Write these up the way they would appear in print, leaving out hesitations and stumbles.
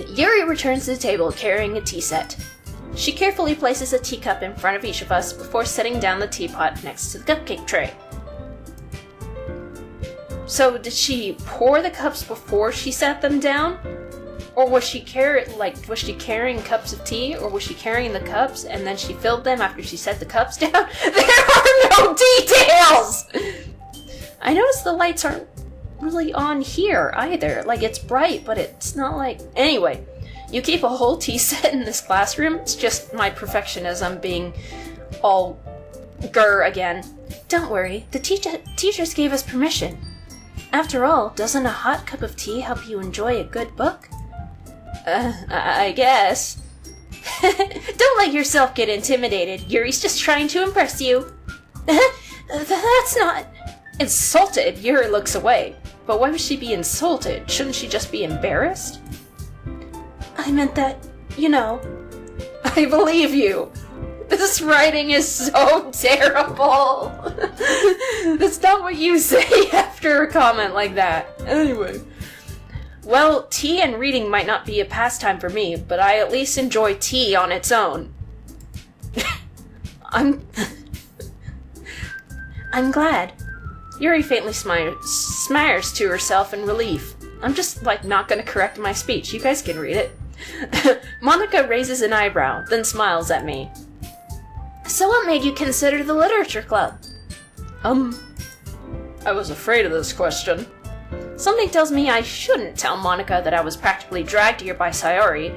Yuri returns to the table carrying a tea set. She carefully places a teacup in front of each of us before setting down the teapot next to the cupcake tray. So, did she pour the cups before she set them down? Or was she carrying cups of tea? Or was she carrying the cups and then she filled them after she set the cups down? There are no details! I noticed the lights aren't really on here either. Like, it's bright, but it's not like... Anyway, you keep a whole tea set in this classroom? It's just my perfectionism being all grr again. Don't worry, the teachers gave us permission. After all, doesn't a hot cup of tea help you enjoy a good book? I guess. Don't let yourself get intimidated. Yuri's just trying to impress you. That's not... Insulted? Yuri looks away. But why would she be insulted? Shouldn't she just be embarrassed? I meant that, you know... I believe you. This writing is so terrible. That's not what you say after a comment like that. Anyway. Well, tea and reading might not be a pastime for me, but I at least enjoy tea on its own. I'm glad. Yuri faintly smiles to herself in relief. I'm just, not gonna correct my speech. You guys can read it. Monica raises an eyebrow, then smiles at me. So what made you consider the literature club? I was afraid of this question. Something tells me I shouldn't tell Monica that I was practically dragged here by Sayori.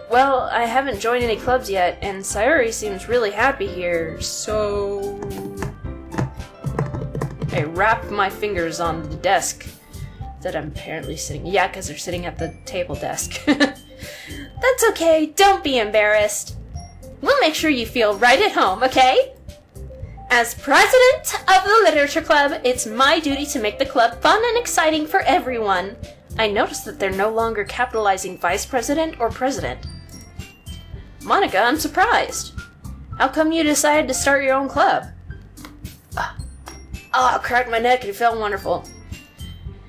Well, I haven't joined any clubs yet, and Sayori seems really happy here, so... I wrap my fingers on the desk that I'm apparently sitting... Yeah, because they're sitting at the table desk. That's okay, don't be embarrassed. We'll make sure you feel right at home, okay? As president of the literature club, it's my duty to make the club fun and exciting for everyone. I noticed that they're no longer capitalizing vice president or president. Monica, I'm surprised. How come you decided to start your own club? I cracked my neck and it felt wonderful.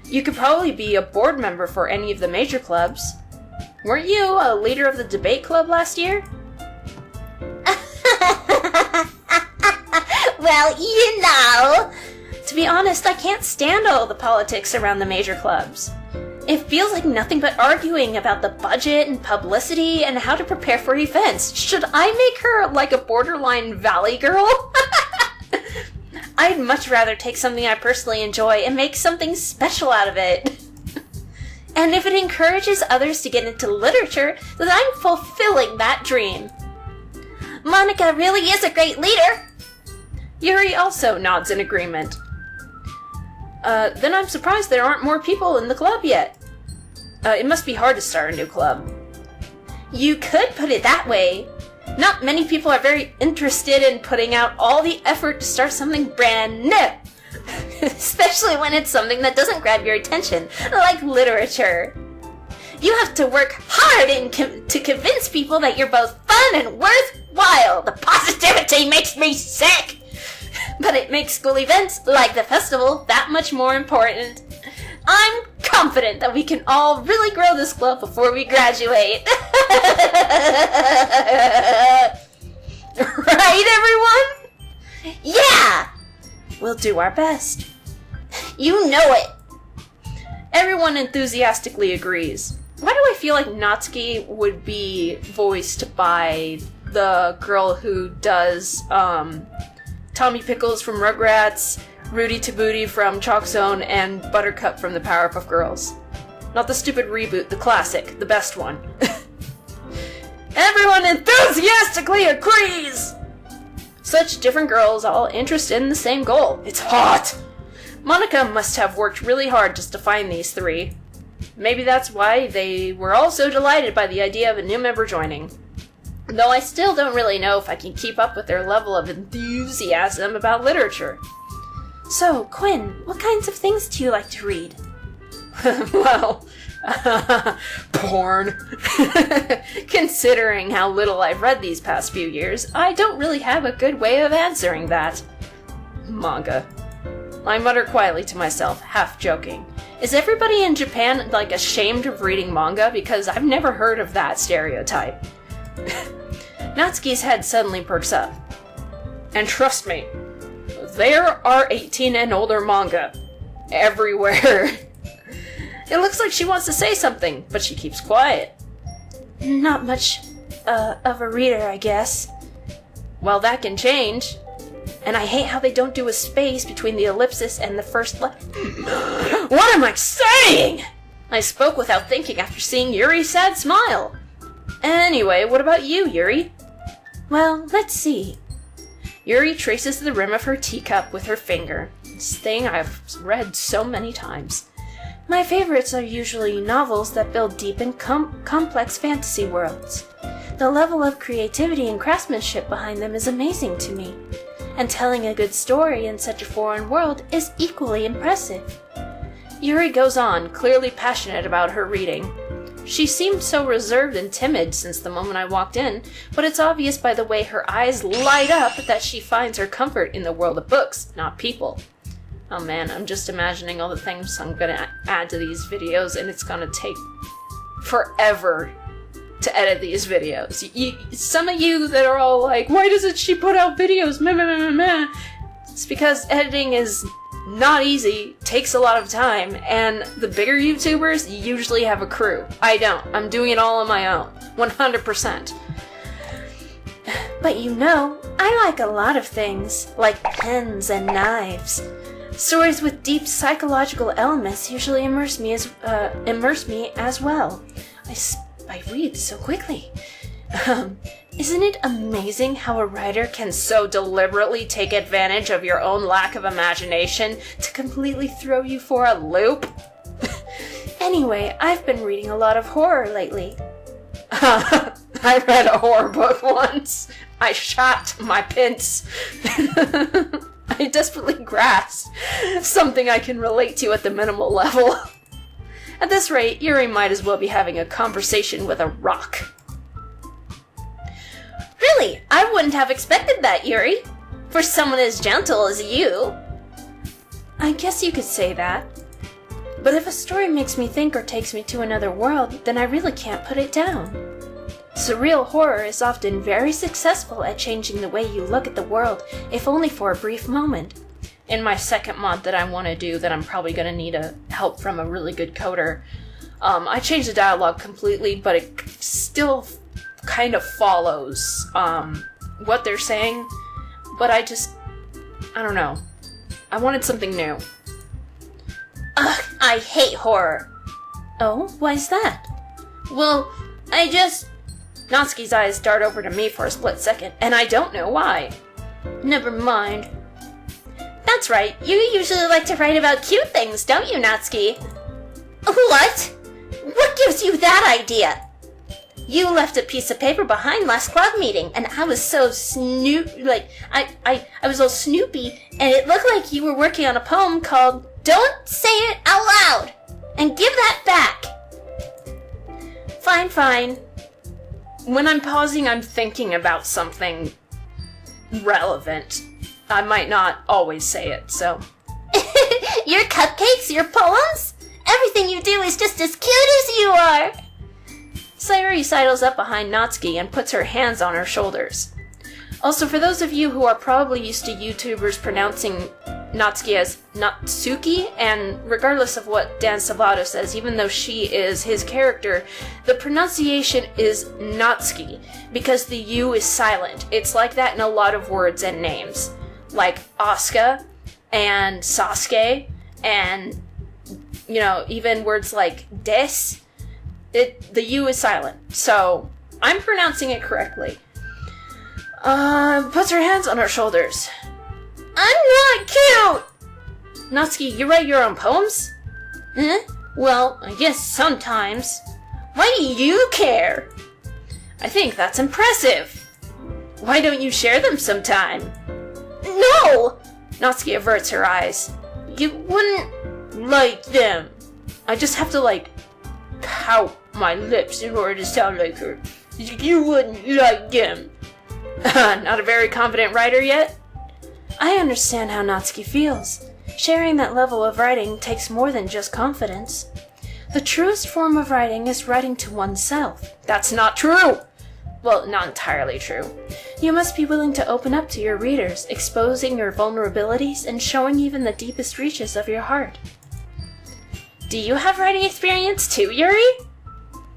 You could probably be a board member for any of the major clubs. Weren't you a leader of the debate club last year? Well, you know. To be honest, I can't stand all the politics around the major clubs. It feels like nothing but arguing about the budget and publicity and how to prepare for events. Should I make her like a borderline valley girl? I'd much rather take something I personally enjoy and make something special out of it. And if it encourages others to get into literature, then I'm fulfilling that dream. Monica really is a great leader. Yuri also nods in agreement. Then I'm surprised there aren't more people in the club yet. It must be hard to start a new club. You could put it that way. Not many people are very interested in putting out all the effort to start something brand new. Especially when it's something that doesn't grab your attention, like literature. You have to work hard to convince people that you're both fun and worthwhile. The positivity makes me sick. But it makes school events, like the festival, that much more important. I'm confident that we can all really grow this club before we graduate. Right, everyone? Yeah! We'll do our best. You know it. Everyone enthusiastically agrees. Why do I feel like Natsuki would be voiced by the girl who does, Tommy Pickles from Rugrats, Rudy Tabooty from Chalk Zone, and Buttercup from the Powerpuff Girls? Not the stupid reboot, the classic, the best one. Everyone enthusiastically agrees! Such different girls, all interested in the same goal. It's hot! Monica must have worked really hard just to find these three. Maybe that's why they were all so delighted by the idea of a new member joining. Though I still don't really know if I can keep up with their level of enthusiasm about literature. So, Quinn, what kinds of things do you like to read? Well, porn. Considering how little I've read these past few years, I don't really have a good way of answering that. Manga. I mutter quietly to myself, half joking. Is everybody in Japan, like, ashamed of reading manga? Because I've never heard of that stereotype. Natsuki's head suddenly perks up. And trust me, there are 18 and older manga everywhere. It looks like she wants to say something, but she keeps quiet. Not much of a reader, I guess. Well, that can change. And I hate how they don't do a space between the ellipsis and the first letter. What am I saying? I spoke without thinking after seeing Yuri's sad smile. Anyway, what about you, Yuri? Well, let's see. Yuri traces the rim of her teacup with her finger. This thing I've read so many times. My favorites are usually novels that build deep and complex fantasy worlds. The level of creativity and craftsmanship behind them is amazing to me. And telling a good story in such a foreign world is equally impressive. Yuri goes on, clearly passionate about her reading. She seemed so reserved and timid since the moment I walked in, but it's obvious by the way her eyes light up that she finds her comfort in the world of books, not people. Oh man, I'm just imagining all the things I'm gonna add to these videos, and it's gonna take forever to edit these videos. Some of you that are all like, why doesn't she put out videos? Meh, meh, meh, meh. It's because editing is not easy, takes a lot of time, and the bigger YouTubers usually have a crew. I don't. I'm doing it all on my own. 100%. But you know, I like a lot of things, like pens and knives. Stories with deep psychological elements usually immerse me as well. I read so quickly. Isn't it amazing how a writer can so deliberately take advantage of your own lack of imagination to completely throw you for a loop? Anyway, I've been reading a lot of horror lately. I read a horror book once. I shot my pins. I desperately grasped something I can relate to at the minimal level. At this rate, Yuri might as well be having a conversation with a rock. Really, I wouldn't have expected that, Yuri. For someone as gentle as you. I guess you could say that. But if a story makes me think or takes me to another world, then I really can't put it down. Surreal horror is often very successful at changing the way you look at the world, if only for a brief moment. In my second mod that I want to do, that I'm probably going to need help from a really good coder, I changed the dialogue completely, but it still kind of follows what they're saying, but I don't know. I wanted something new. Ugh, I hate horror. Oh, why's that? Well, Natsuki's eyes dart over to me for a split second, and I don't know why. Never mind. That's right, you usually like to write about cute things, don't you, Natsuki? What? What gives you that idea? You left a piece of paper behind last club meeting, and I was so I was all snoopy, and it looked like you were working on a poem called Don't Say It Out Loud, and give that back. Fine. When I'm pausing, I'm thinking about something relevant. I might not always say it, so. Your cupcakes, your poems? Everything you do is just as cute as you are! Sayuri sidles up behind Natsuki and puts her hands on her shoulders. Also, for those of you who are probably used to YouTubers pronouncing Natsuki as Natsuki, and regardless of what Dan Salvato says, even though she is his character, the pronunciation is Natsuki, because the U is silent. It's like that in a lot of words and names. Like Asuka and Sasuke, and, you know, even words like des, the U is silent. So, I'm pronouncing it correctly. Puts her hands on her shoulders. I'm not cute! Natsuki, you write your own poems? Huh? Well, I guess sometimes. Why do you care? I think that's impressive. Why don't you share them sometime? No! Natsuki averts her eyes. You wouldn't like them. I just have to, pout my lips in order to sound like her. You wouldn't like them. Not a very confident writer yet? I understand how Natsuki feels. Sharing that level of writing takes more than just confidence. The truest form of writing is writing to oneself. That's not true! Well, not entirely true. You must be willing to open up to your readers, exposing your vulnerabilities and showing even the deepest reaches of your heart. Do you have writing experience too, Yuri?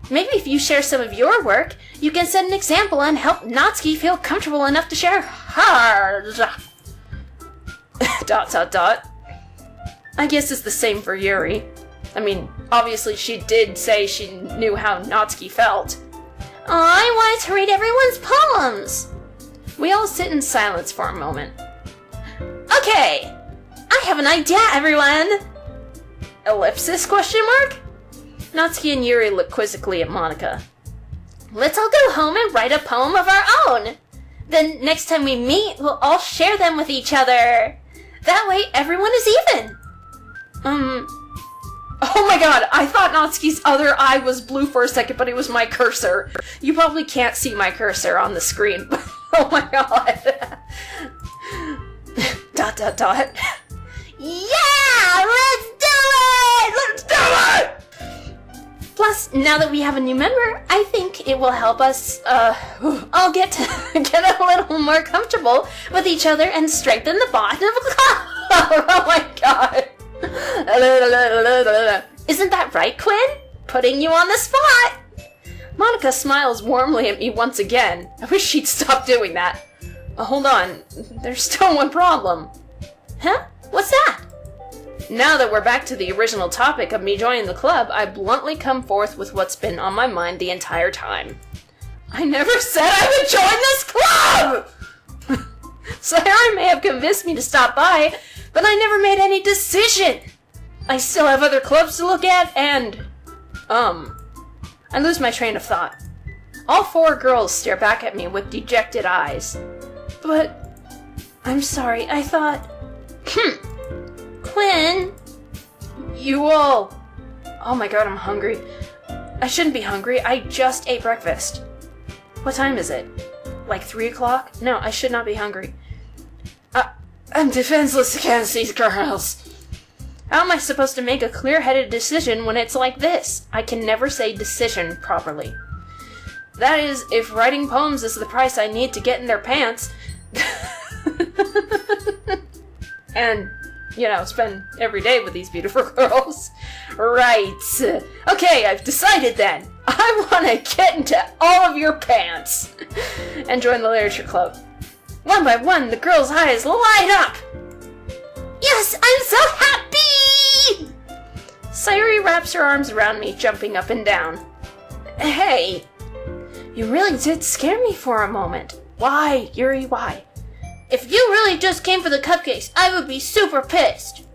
Maybe if you share some of your work, you can set an example and help Natsuki feel comfortable enough to share hers. ... I guess it's the same for Yuri. I mean, obviously she did say she knew how Natsuki felt. I wanted to read everyone's poems. We all sit in silence for a moment. Okay, I have an idea, everyone. Ellipsis, question mark? Natsuki and Yuri look quizzically at Monika. Let's all go home and write a poem of our own. Then next time we meet, we'll all share them with each other. That way, everyone is even. Oh my god, I thought Natsuki's other eye was blue for a second, but it was my cursor. You probably can't see my cursor on the screen, but oh my god. ... Yeah! Let's do it! Let's do it! Plus, now that we have a new member, I think it will help us, all get a little more comfortable with each other and strengthen the bond of a club. Oh my god. Isn't that right, Quinn? Putting you on the spot! Monika smiles warmly at me once again. I wish she'd stop doing that. Hold on, there's still one problem. Huh? What's that? Now that we're back to the original topic of me joining the club, I bluntly come forth with what's been on my mind the entire time. I never said I would join this club! Sayori may have convinced me to stop by, but I never made any decision. I still have other clubs to look at, and... I lose my train of thought. All four girls stare back at me with dejected eyes. But... I'm sorry, I thought... Quinn... You all... Oh my god, I'm hungry. I shouldn't be hungry, I just ate breakfast. What time is it? Like 3 o'clock? No, I should not be hungry. I'm defenseless against these girls. How am I supposed to make a clear-headed decision when it's like this? I can never say decision properly. That is, if writing poems is the price I need to get in their pants. And, you know, spend every day with these beautiful girls. Right. Okay, I've decided then. I want to get into all of your pants. And join the literature club. One by one, the girls' eyes light up. Yes, I'm so happy! Sayori wraps her arms around me, jumping up and down. Hey, you really did scare me for a moment. Why, Yuri, why? If you really just came for the cupcakes, I would be super pissed.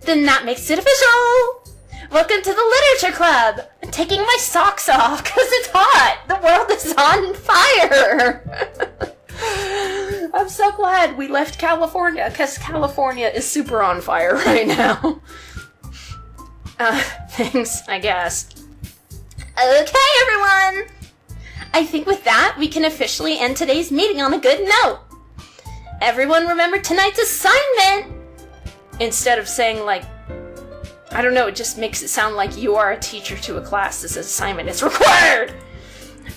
Then that makes it official! Welcome to the literature club! I'm taking my socks off because it's hot! The world is on fire! I'm so glad we left California, because California is super on fire right now. Thanks, I guess. Okay, everyone! I think with that, we can officially end today's meeting on a good note. Everyone remember tonight's assignment! Instead of saying, like, I don't know, it just makes it sound like you are a teacher to a class. This assignment is required!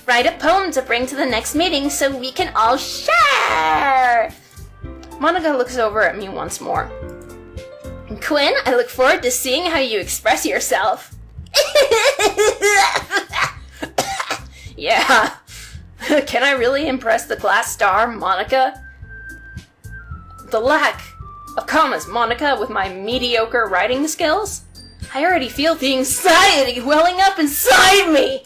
Write a poem to bring to the next meeting so we can all share! Monika looks over at me once more. Quinn, I look forward to seeing how you express yourself. Yeah. Can I really impress the class star, Monika? The lack of commas, Monika, with my mediocre writing skills? I already feel the anxiety welling up inside me!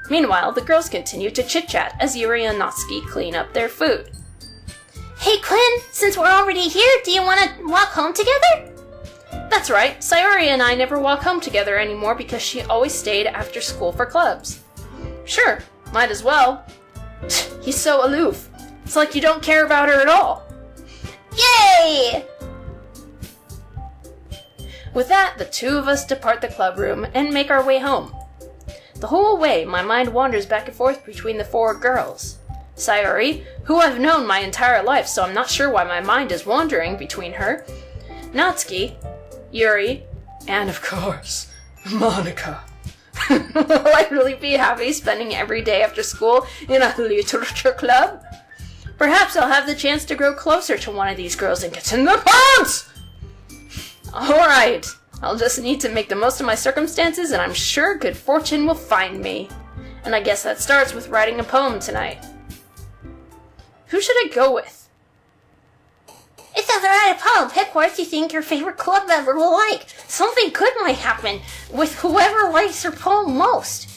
Meanwhile, the girls continue to chit-chat as Yuri and Natsuki clean up their food. Hey Quinn, since we're already here, do you want to walk home together? That's right, Sayori and I never walk home together anymore because she always stayed after school for clubs. Sure, might as well. He's so aloof. It's like you don't care about her at all. Yay! With that, the two of us depart the club room and make our way home. The whole way, my mind wanders back and forth between the four girls. Sayori, who I've known my entire life, so I'm not sure why my mind is wandering between her. Natsuki, Yuri, and of course, Monica. Will I really be happy spending every day after school in a literature club? Perhaps I'll have the chance to grow closer to one of these girls and get in their pants! Alright, I'll just need to make the most of my circumstances, and I'm sure good fortune will find me. And I guess that starts with writing a poem tonight. Who should I go with? It's time to write a poem. Pick what you think your favorite club member will like. Something good might happen with whoever likes your poem most.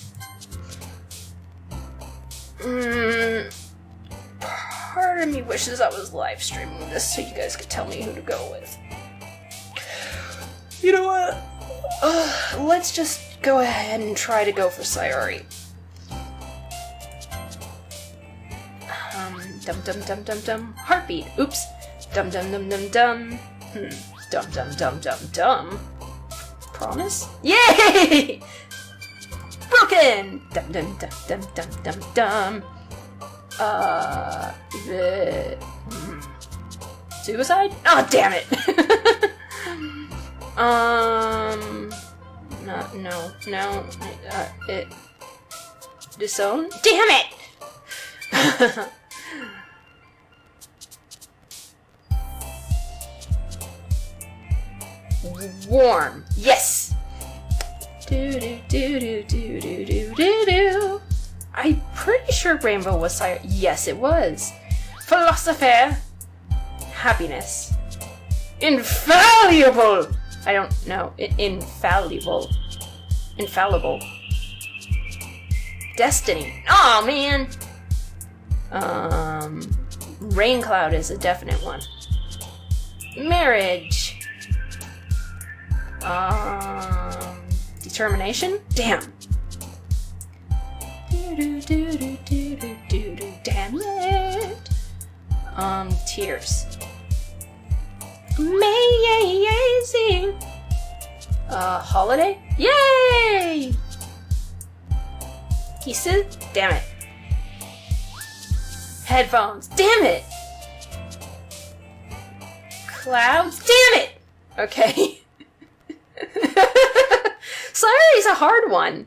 Part of me wishes I was live streaming this so you guys could tell me who to go with. You know what? Let's just go ahead and try to go for Sayori. Dum dum dum dum dum. Heartbeat. Oops. Dum dum dum dum dum. Dum dum dum dum dum. Promise? Yay! Broken! Dum dum dum dum dum dum dum. Suicide? Oh, damn it! No. Disown? Damn it! Warm. Yes! Do. I'm pretty sure Rainbow was Sayori. Yes, it was. Philosopher. Happiness. Infallible! I don't know. Infallible. Destiny. Aw, man! Rain Cloud is a definite one. Marriage. Determination? Damn. Damn it. Tears. Amazing. Holiday? Yay! Kisses? Damn it. Headphones? Damn it! Clouds? Damn it! Okay. Sayori's a hard one.